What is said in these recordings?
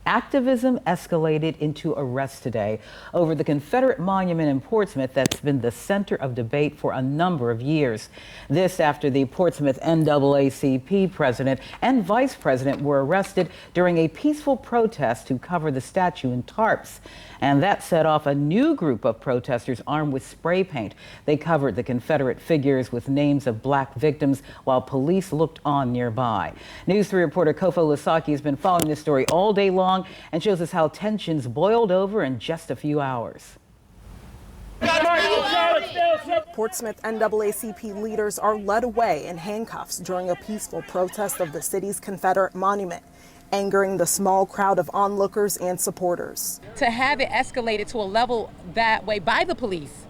Activism escalated into arrest today over the Confederate monument in Portsmouth that's been the center of debate for a number of years. This after the Portsmouth NAACP president and vice president were arrested during a peaceful protest to cover the statue in tarps. And that set off a new group of protesters armed with spray paint. They covered the Confederate figures with names of black victims while police looked on nearby. News 3 reporter Kofo Lasaki has been following this story all day long and shows us how tensions boiled over in just a few hours. Portsmouth NAACP leaders are led away in handcuffs during a peaceful protest of the city's Confederate monument, angering the small crowd of onlookers and supporters. To have it escalated to a level that way by the police,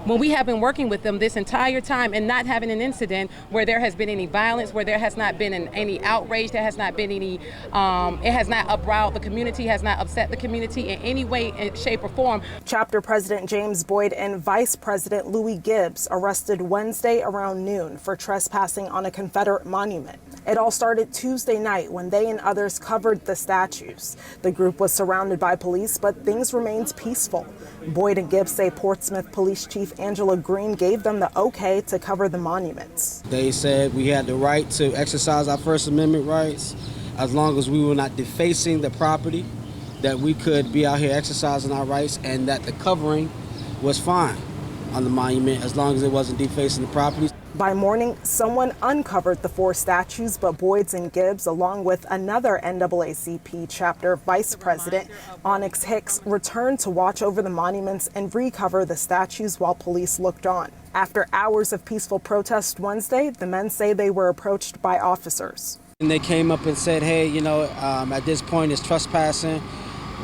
when we have been working with them this entire time and not having an incident where there has been any violence, where there has not been any outrage, there has not been any, it has not uprouted the community, has not upset the community in any way, shape, or form. Chapter President James Boyd and Vice President Louis Gibbs arrested Wednesday around noon for trespassing on a Confederate monument. It all started Tuesday night when they and others covered the statues. The group was surrounded by police, but things remained peaceful. Boyd and Gibbs say Portsmouth Police Chief Angela Green gave them the okay to cover the monuments. They said we had the right to exercise our First Amendment rights as long as we were not defacing the property, that we could be out here exercising our rights, and that the covering was fine on the monument as long as it wasn't defacing the property. By morning, someone uncovered the 4 statues, but Boyd and Gibbs, along with another NAACP chapter vice president, Onyx Hicks, returned to watch over the monuments and recover the statues while police looked on. After hours of peaceful protest Wednesday, the men say they were approached by officers. And they came up and said, hey, at this point it's trespassing.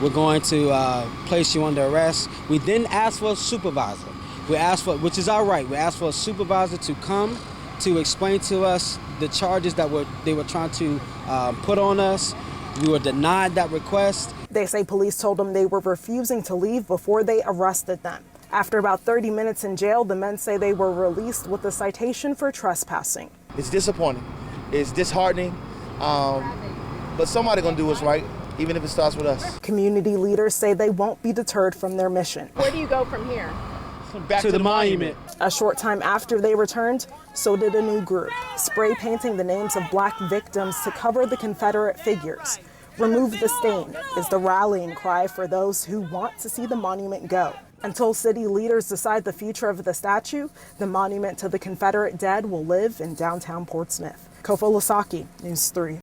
We're going to place you under arrest. We then asked for a supervisor. We asked for, which is our right, we asked for a supervisor to come to explain to us the charges that they were trying to put on us. We were denied that request. They say police told them they were refusing to leave before they arrested them. After about 30 minutes in jail, the men say they were released with a citation for trespassing. It's disappointing. It's disheartening, but somebody's gonna do what's right, even if it starts with us. Community leaders say they won't be deterred from their mission. Where do you go from here? Back to the monument. A short time after they returned, so did a new group, spray painting the names of black victims to cover the Confederate figures. Remove the stain is the rallying cry for those who want to see the monument go. Until city leaders decide the future of the statue, the monument to the Confederate dead will live in downtown Portsmouth. Kofo Lasaki, News 3.